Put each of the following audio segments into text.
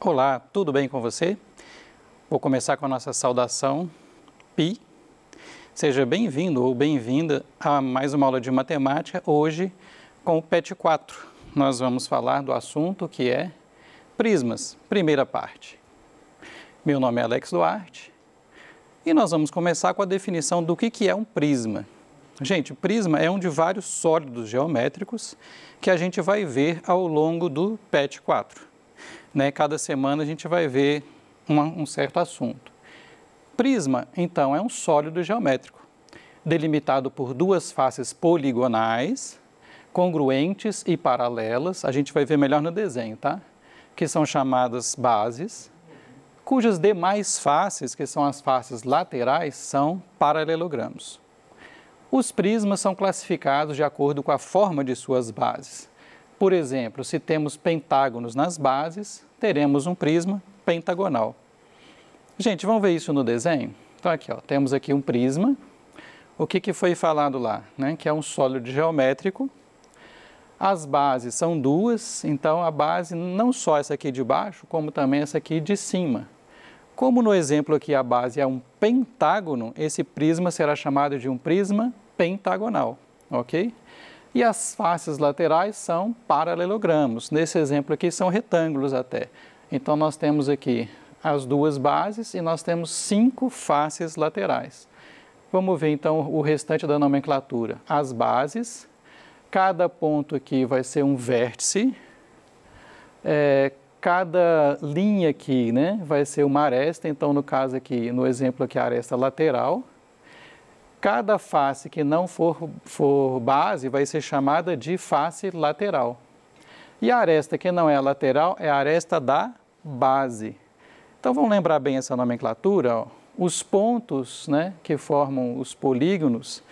Olá, tudo bem com você? Vou começar com a nossa saudação Pi. Seja bem-vindo ou bem-vinda a mais uma aula de matemática, hoje com o PET 4. Nós vamos falar do assunto que é prismas, primeira parte. Meu nome é Alex Duarte e nós vamos começar com a definição do que é um prisma. Gente, prisma é um de vários sólidos geométricos que a gente vai ver ao longo do PET 4. Cada semana a gente vai ver um certo assunto. Prisma, então, é um sólido geométrico, delimitado por duas faces poligonais, congruentes e paralelas, a gente vai ver melhor no desenho, tá? Que são chamadas bases, cujas demais faces, que são as faces laterais, são paralelogramos. Os prismas são classificados de acordo com a forma de suas bases. Por exemplo, se temos pentágonos nas bases, teremos um prisma pentagonal. Gente, vamos ver isso no desenho? Então, aqui, temos aqui um prisma. O que foi falado lá? Que é um sólido geométrico. As bases são duas, então a base não só essa aqui de baixo, como também essa aqui de cima. Como no exemplo aqui a base é um pentágono, esse prisma será chamado de um prisma pentagonal, ok? E as faces laterais são paralelogramos. Nesse exemplo aqui são retângulos até. Então nós temos aqui as duas bases e nós temos 5 faces laterais. Vamos ver então o restante da nomenclatura. As bases, cada ponto aqui vai ser um vértice, cada linha aqui, vai ser uma aresta, então no caso aqui, no exemplo aqui, a aresta lateral. Cada face que não for base vai ser chamada de face lateral. E a aresta que não é a lateral é a aresta da base. Então vamos lembrar bem essa nomenclatura. Os pontos que formam os polígonos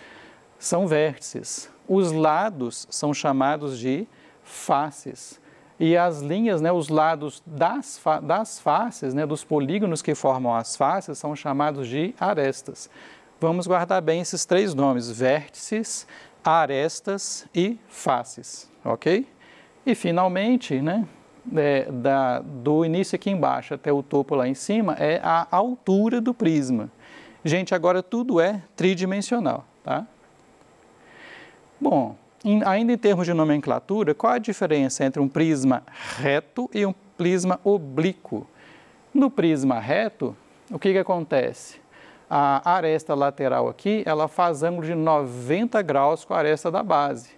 são vértices. Os lados são chamados de faces. E as linhas, os lados das faces, dos polígonos que formam as faces, são chamados de arestas. Vamos guardar bem esses 3 nomes, vértices, arestas e faces, ok? E finalmente, do início aqui embaixo até o topo lá em cima, é a altura do prisma. Gente, agora tudo é tridimensional, tá? Bom, ainda em termos de nomenclatura, qual a diferença entre um prisma reto e um prisma oblíquo? No prisma reto, o que acontece? A aresta lateral aqui, ela faz ângulo de 90 graus com a aresta da base.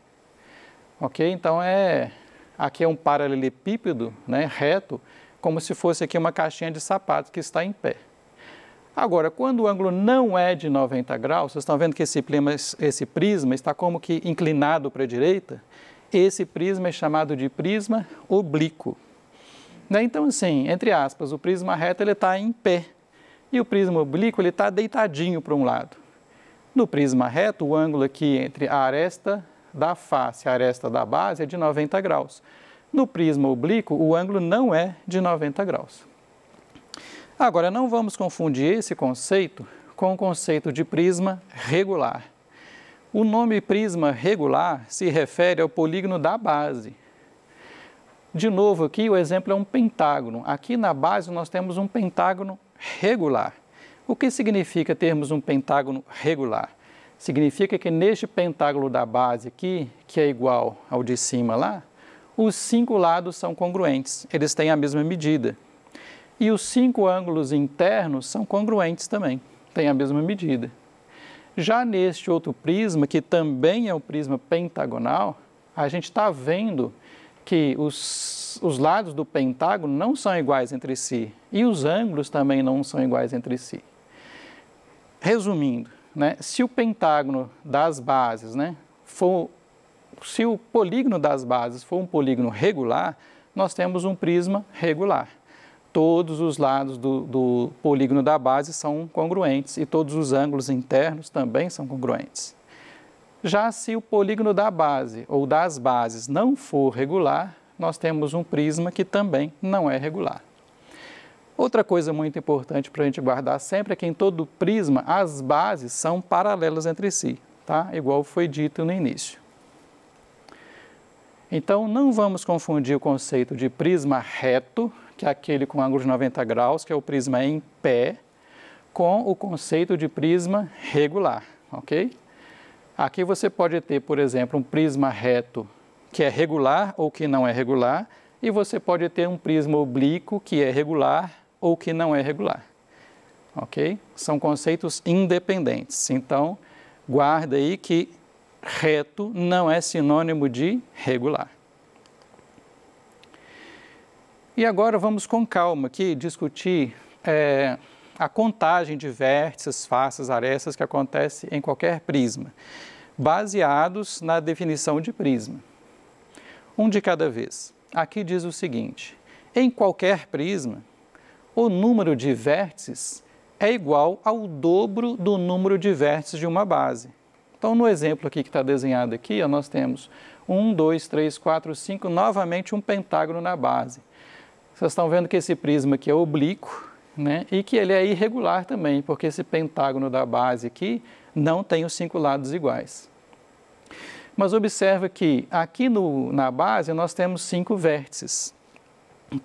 Ok? Então, aqui é um paralelepípedo, reto, como se fosse aqui uma caixinha de sapatos que está em pé. Agora, quando o ângulo não é de 90 graus, vocês estão vendo que esse prisma está como que inclinado para a direita? Esse prisma é chamado de prisma oblíquo. Então, assim, entre aspas, o prisma reto ele está em pé. E o prisma oblíquo ele está deitadinho para um lado. No prisma reto, o ângulo aqui entre a aresta da face e a aresta da base é de 90 graus. No prisma oblíquo, o ângulo não é de 90 graus. Agora, não vamos confundir esse conceito com o conceito de prisma regular. O nome prisma regular se refere ao polígono da base. De novo, aqui o exemplo é um pentágono. Aqui na base nós temos um pentágono regular. O que significa termos um pentágono regular? Significa que neste pentágono da base aqui, que é igual ao de cima lá, os 5 lados são congruentes, eles têm a mesma medida. E os 5 ângulos internos são congruentes também, têm a mesma medida. Já neste outro prisma, que também é um prisma pentagonal, a gente está vendo que os lados do pentágono não são iguais entre si e os ângulos também não são iguais entre si. Resumindo, se o pentágono das bases, se o polígono das bases for um polígono regular, nós temos um prisma regular. Todos os lados do polígono da base são congruentes e todos os ângulos internos também são congruentes. Já se o polígono da base ou das bases não for regular, nós temos um prisma que também não é regular. Outra coisa muito importante para a gente guardar sempre é que em todo prisma as bases são paralelas entre si, tá? Igual foi dito no início. Então, não vamos confundir o conceito de prisma reto, que é aquele com ângulo de 90 graus, que é o prisma em pé, com o conceito de prisma regular, ok? Aqui você pode ter, por exemplo, um prisma reto que é regular ou que não é regular, e você pode ter um prisma oblíquo que é regular ou que não é regular, ok? São conceitos independentes, então guarda aí que reto não é sinônimo de regular. E agora vamos com calma aqui discutir a contagem de vértices, faces, arestas que acontece em qualquer prisma, baseados na definição de prisma. Um de cada vez. Aqui diz o seguinte: em qualquer prisma, o número de vértices é igual ao dobro do número de vértices de uma base. Então, no exemplo aqui que está desenhado aqui, nós temos 1, 2, 3, 4, 5, novamente um pentágono na base. Vocês estão vendo que esse prisma aqui é oblíquo, né? E que ele é irregular também, porque esse pentágono da base aqui não tem os 5 lados iguais. Mas observa que aqui na base nós temos 5 vértices.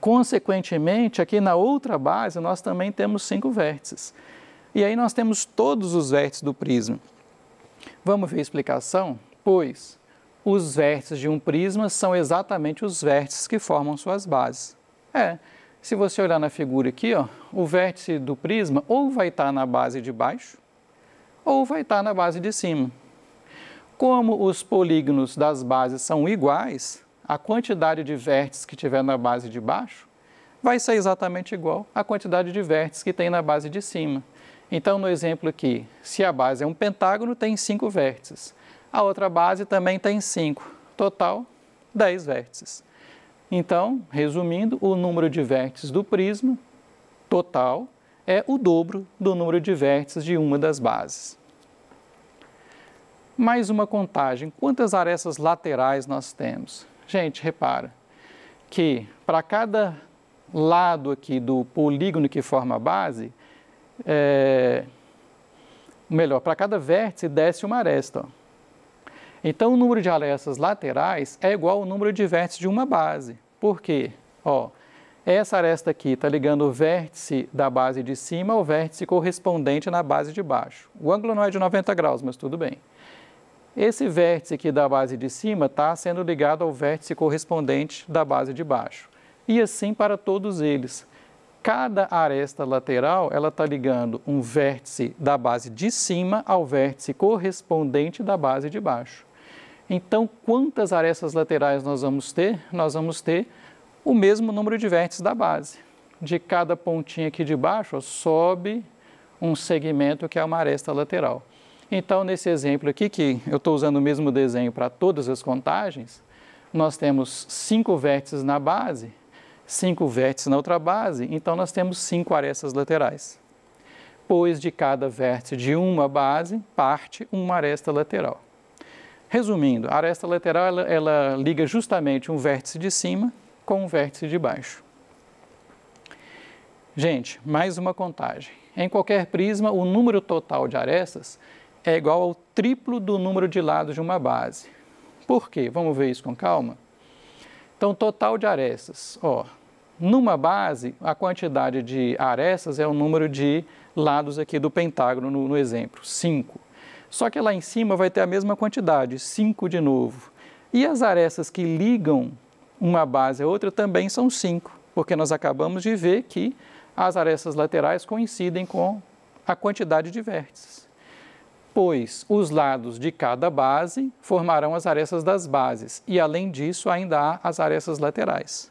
Consequentemente, aqui na outra base nós também temos 5 vértices. E aí nós temos todos os vértices do prisma. Vamos ver a explicação? Pois os vértices de um prisma são exatamente os vértices que formam suas bases. Se você olhar na figura aqui, o vértice do prisma ou vai estar na base de baixo ou vai estar na base de cima. Como os polígonos das bases são iguais, a quantidade de vértices que tiver na base de baixo vai ser exatamente igual à quantidade de vértices que tem na base de cima. Então, no exemplo aqui, se a base é um pentágono, tem 5 vértices. A outra base também tem 5. Total, 10 vértices. Então, resumindo, o número de vértices do prisma total é o dobro do número de vértices de uma das bases. Mais uma contagem. Quantas arestas laterais nós temos? Gente, repara que para cada lado aqui do polígono que forma a base, para cada vértice desce uma aresta. Então, o número de arestas laterais é igual ao número de vértices de uma base. Por quê? Essa aresta aqui está ligando o vértice da base de cima ao vértice correspondente na base de baixo. O ângulo não é de 90 graus, mas tudo bem. Esse vértice aqui da base de cima está sendo ligado ao vértice correspondente da base de baixo. E assim para todos eles. Cada aresta lateral, ela está ligando um vértice da base de cima ao vértice correspondente da base de baixo. Então, quantas arestas laterais nós vamos ter? Nós vamos ter o mesmo número de vértices da base. De cada pontinha aqui de baixo, sobe um segmento que é uma aresta lateral. Então, nesse exemplo aqui, que eu estou usando o mesmo desenho para todas as contagens, nós temos 5 vértices na base, 5 vértices na outra base, então nós temos 5 arestas laterais. Pois de cada vértice de uma base, parte uma aresta lateral. Resumindo, a aresta lateral ela liga justamente um vértice de cima com um vértice de baixo. Gente, mais uma contagem. Em qualquer prisma, o número total de arestas é igual ao triplo do número de lados de uma base. Por quê? Vamos ver isso com calma? Então, total de arestas. Numa base, a quantidade de arestas é o número de lados aqui do pentágono no exemplo, 5. Só que lá em cima vai ter a mesma quantidade, 5 de novo. E as arestas que ligam uma base a outra também são 5, porque nós acabamos de ver que as arestas laterais coincidem com a quantidade de vértices. Pois os lados de cada base formarão as arestas das bases, e além disso ainda há as arestas laterais.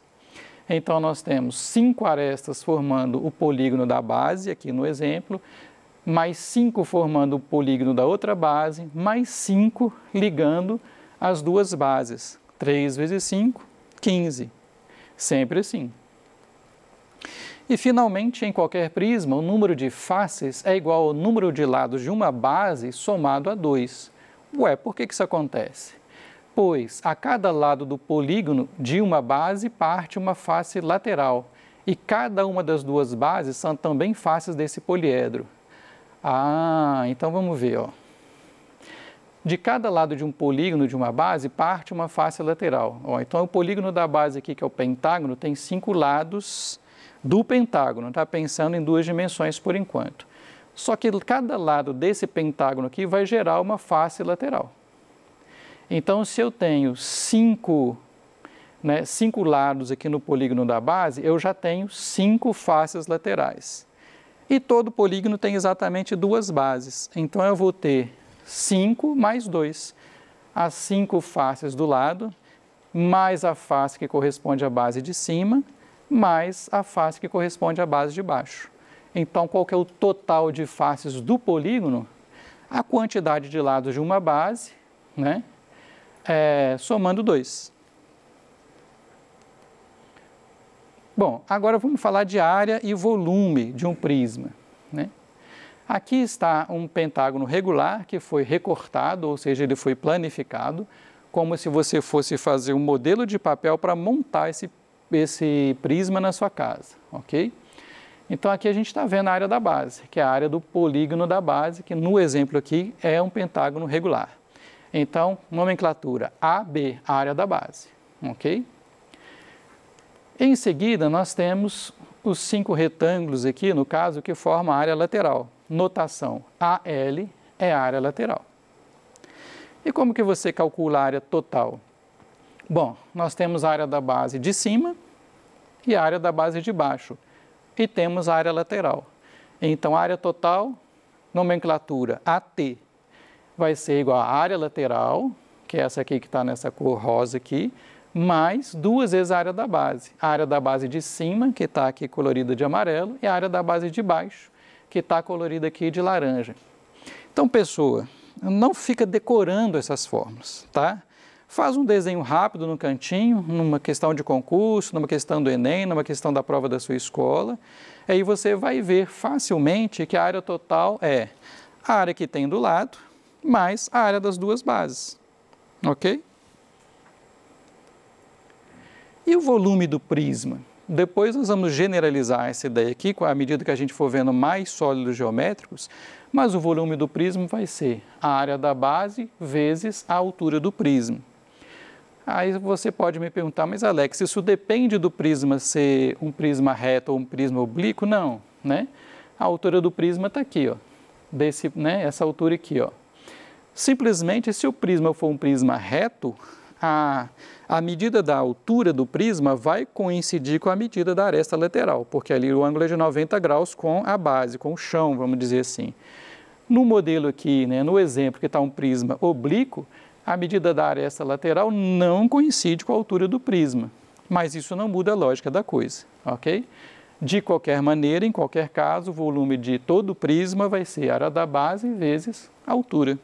Então nós temos 5 arestas formando o polígono da base, aqui no exemplo, mais 5 formando o polígono da outra base, mais 5 ligando as duas bases. 3 vezes 5, 15. Sempre assim. E, finalmente, em qualquer prisma, o número de faces é igual ao número de lados de uma base somado a 2. Por que isso acontece? Pois a cada lado do polígono de uma base parte uma face lateral, e cada uma das duas bases são também faces desse poliedro. Então vamos ver. De cada lado de um polígono de uma base parte uma face lateral. Então o polígono da base aqui, que é o pentágono, tem 5 lados do pentágono, está pensando em 2 dimensões por enquanto. Só que cada lado desse pentágono aqui vai gerar uma face lateral. Então, se eu tenho 5 lados aqui no polígono da base, eu já tenho 5 faces laterais. E todo polígono tem exatamente 2 bases. Então, eu vou ter 5 mais 2. As 5 faces do lado, mais a face que corresponde à base de cima, mais a face que corresponde à base de baixo. Então, qual que é o total de faces do polígono? A quantidade de lados de uma base, né? Somando 2. Bom, agora vamos falar de área e volume de um prisma, né? Aqui está um pentágono regular que foi recortado, ou seja, ele foi planificado, como se você fosse fazer um modelo de papel para montar esse prisma na sua casa, ok? Então aqui a gente está vendo a área da base, que é a área do polígono da base, que no exemplo aqui é um pentágono regular. Então, nomenclatura AB, área da base, ok? Em seguida, nós temos os 5 retângulos aqui, no caso, que formam a área lateral. Notação AL é a área lateral. E como que você calcula a área total? Bom, nós temos a área da base de cima e a área da base de baixo. E temos a área lateral. Então, a área total, nomenclatura AT, vai ser igual à área lateral, que é essa aqui que está nessa cor rosa aqui, mais 2 vezes a área da base. A área da base de cima, que está aqui colorida de amarelo, e a área da base de baixo, que está colorida aqui de laranja. Então, pessoa, não fica decorando essas fórmulas, tá? Faz um desenho rápido no cantinho, numa questão de concurso, numa questão do Enem, numa questão da prova da sua escola. Aí você vai ver facilmente que a área total é a área que tem do lado, mais a área das 2 bases, ok? E o volume do prisma? Depois nós vamos generalizar essa ideia aqui, à medida que a gente for vendo mais sólidos geométricos, mas o volume do prisma vai ser a área da base vezes a altura do prisma. Aí você pode me perguntar, mas Alex, isso depende do prisma ser um prisma reto ou um prisma oblíquo? Não, né? A altura do prisma está aqui, ó, essa altura aqui, ó. Simplesmente, se o prisma for um prisma reto, a medida da altura do prisma vai coincidir com a medida da aresta lateral, porque ali o ângulo é de 90 graus com a base, com o chão, vamos dizer assim. No modelo aqui, né, no exemplo que está um prisma oblíquo, a medida da aresta lateral não coincide com a altura do prisma, mas isso não muda a lógica da coisa, ok? De qualquer maneira, em qualquer caso, o volume de todo o prisma vai ser a área da base vezes a altura.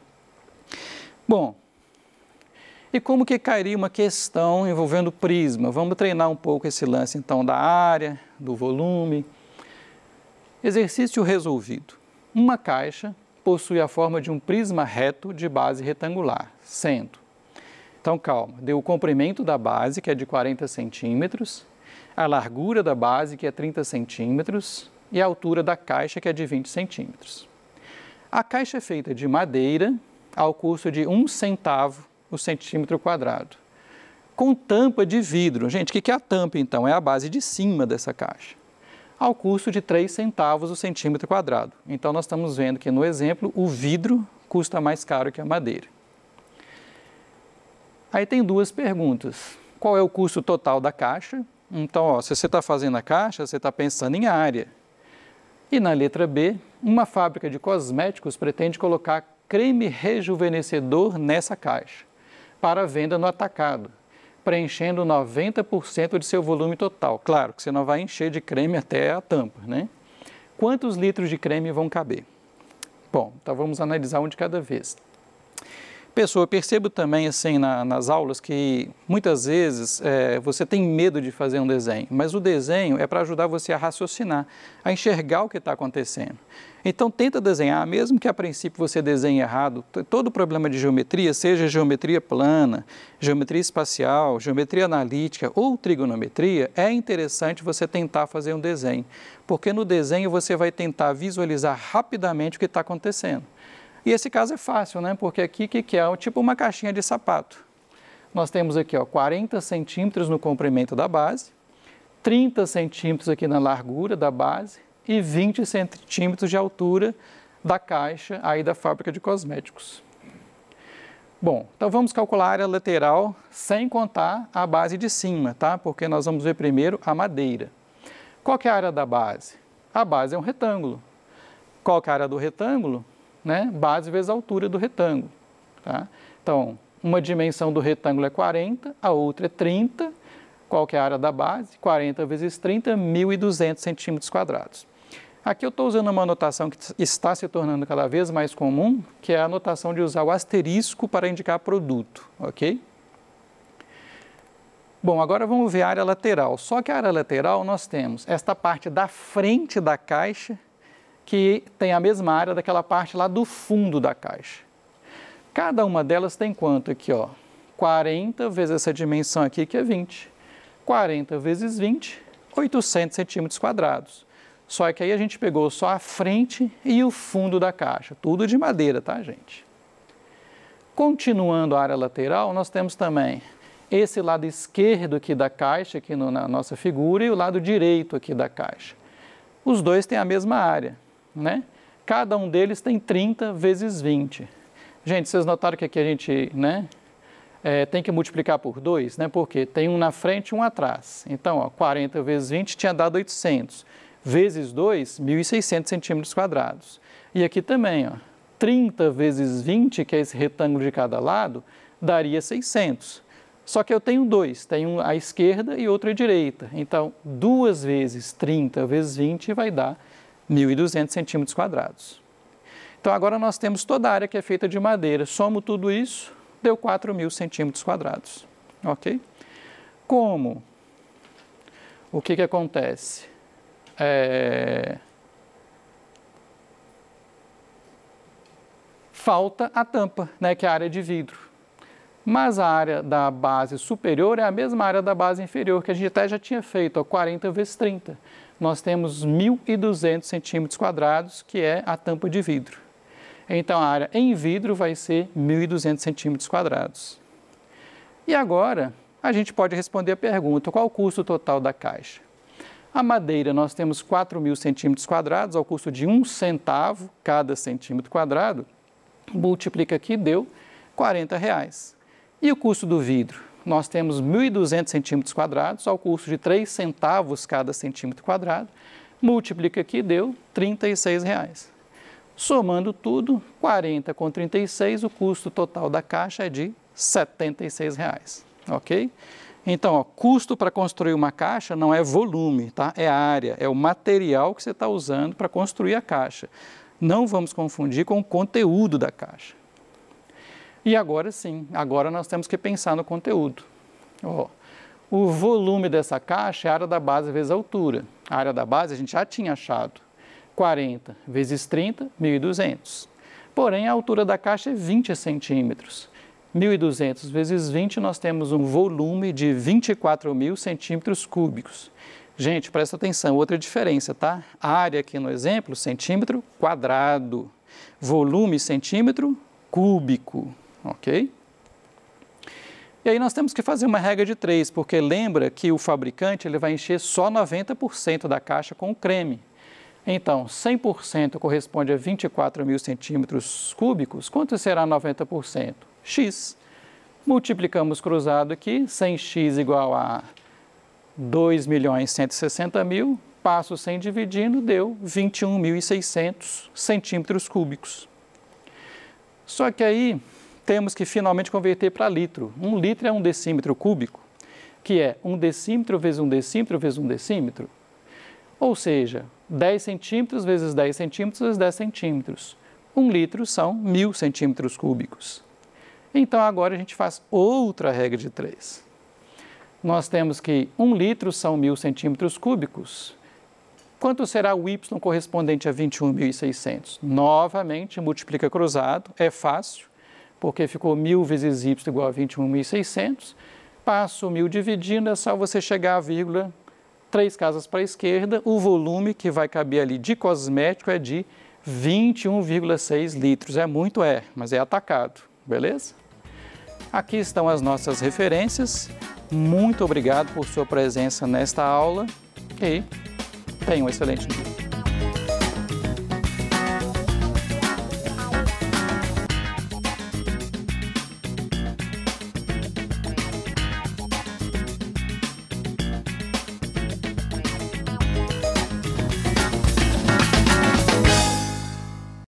Bom, e como que cairia uma questão envolvendo prisma? Vamos treinar um pouco esse lance, então, da área, do volume. Exercício resolvido. Uma caixa possui a forma de um prisma reto de base retangular, sendo... Então, calma, deu o comprimento da base, que é de 40 centímetros, a largura da base, que é 30 centímetros, e a altura da caixa, que é de 20 centímetros. A caixa é feita de madeira, ao custo de 1 centavo o centímetro quadrado, com tampa de vidro. Gente, o que é a tampa, então? É a base de cima dessa caixa, ao custo de 3 centavos o centímetro quadrado. Então, nós estamos vendo que, no exemplo, o vidro custa mais caro que a madeira. Aí tem 2 perguntas. Qual é o custo total da caixa? Então, ó, se você está fazendo a caixa, você está pensando em área. E na letra B, uma fábrica de cosméticos pretende colocar creme rejuvenescedor nessa caixa, para venda no atacado, preenchendo 90% de seu volume total. Claro que você não vai encher de creme até a tampa, né? Quantos litros de creme vão caber? Bom, então vamos analisar um de cada vez. Pessoal, eu percebo também assim nas aulas que muitas vezes você tem medo de fazer um desenho, mas o desenho é para ajudar você a raciocinar, a enxergar o que está acontecendo. Então tenta desenhar, mesmo que a princípio você desenhe errado, todo problema de geometria, seja geometria plana, geometria espacial, geometria analítica ou trigonometria, é interessante você tentar fazer um desenho, porque no desenho você vai tentar visualizar rapidamente o que está acontecendo. E esse caso é fácil, né? Porque aqui o que é? Tipo uma caixinha de sapato. Nós temos aqui, ó, 40 centímetros no comprimento da base, 30 centímetros aqui na largura da base e 20 centímetros de altura da caixa aí da fábrica de cosméticos. Bom, então vamos calcular a área lateral sem contar a base de cima, tá? Porque nós vamos ver primeiro a madeira. Qual que é a área da base? A base é um retângulo. Qual que é a área do retângulo? Né? Base vezes a altura do retângulo. Tá? Então, uma dimensão do retângulo é 40, a outra é 30. Qual que é a área da base? 40 vezes 30, 1.200 centímetros quadrados. Aqui eu estou usando uma notação que está se tornando cada vez mais comum, que é a notação de usar o asterisco para indicar produto, ok? Bom, agora vamos ver a área lateral. Só que a área lateral nós temos esta parte da frente da caixa, que tem a mesma área daquela parte lá do fundo da caixa. Cada uma delas tem quanto aqui, ó? 40 vezes essa dimensão aqui, que é 20. 40 vezes 20, 800 centímetros quadrados. Só que aí a gente pegou só a frente e o fundo da caixa, tudo de madeira, tá, gente? Continuando a área lateral, nós temos também esse lado esquerdo aqui da caixa, aqui na nossa figura, e o lado direito aqui da caixa. Os dois têm a mesma área, né? Cada um deles tem 30 vezes 20. Gente, vocês notaram que aqui a gente, né, tem que multiplicar por 2, né? Porque tem um na frente e um atrás. Então, ó, 40 vezes 20 tinha dado 800. Vezes 2, 1.600 centímetros quadrados. E aqui também, ó, 30 vezes 20, que é esse retângulo de cada lado, daria 600. Só que eu tenho dois, tenho à esquerda e outro à direita. Então, 2 vezes 30 vezes 20 vai dar 1.200 centímetros quadrados. Então, agora nós temos toda a área que é feita de madeira. Somo tudo isso, deu 4.000 centímetros quadrados. Ok? Como? O que acontece? Falta a tampa, né, que é a área de vidro. Mas a área da base superior é a mesma área da base inferior, que a gente até já tinha feito, ó, 40 vezes 30. Nós temos 1.200 centímetros quadrados, que é a tampa de vidro. Então, a área em vidro vai ser 1.200 centímetros quadrados. E agora, a gente pode responder a pergunta, qual o custo total da caixa? A madeira, nós temos 4.000 centímetros quadrados, ao custo de 1 centavo cada centímetro quadrado, multiplica aqui, deu R$40. E o custo do vidro? Nós temos 1.200 centímetros quadrados, ao custo de 3 centavos cada centímetro quadrado, multiplica aqui, deu R$36. Somando tudo, 40 com 36, o custo total da caixa é de R$76, ok? Então, ó, custo para construir uma caixa não é volume, tá? É área, é o material que você está usando para construir a caixa. Não vamos confundir com o conteúdo da caixa. E agora sim, agora nós temos que pensar no conteúdo. Ó, o volume dessa caixa é a área da base vezes a altura. A área da base a gente já tinha achado. 40 vezes 30, 1.200. Porém, a altura da caixa é 20 centímetros. 1.200 vezes 20, nós temos um volume de 24.000 centímetros cúbicos. Gente, presta atenção, outra diferença, tá? Área aqui no exemplo, centímetro quadrado. Volume, centímetro cúbico, ok? E aí nós temos que fazer uma regra de 3, porque lembra que o fabricante ele vai encher só 90% da caixa com o creme. Então, 100% corresponde a 24.000 centímetros cúbicos. Quanto será 90%? X. Multiplicamos cruzado aqui, 100x igual a 2.160.000, passo 100 dividindo, deu 21.600 centímetros cúbicos. Só que aí temos que finalmente converter para litro. 1 litro é 1 decímetro cúbico, que é 1 decímetro vezes 1 decímetro vezes 1 decímetro. Ou seja, 10 centímetros vezes 10 centímetros vezes 10 centímetros. 1 litro são 1.000 centímetros cúbicos. Então, agora a gente faz outra regra de 3. Nós temos que 1 litro são 1.000 centímetros cúbicos. Quanto será o y correspondente a 21.600? Novamente, multiplica cruzado, é fácil, porque ficou 1.000 vezes y igual a 21.600. Passo 1.000 dividindo, é só você chegar à vírgula, 3 casas para a esquerda, o volume que vai caber ali de cosmético é de 21,6 litros. É muito, mas é atacado, beleza? Aqui estão as nossas referências. Muito obrigado por sua presença nesta aula e tenha um excelente dia.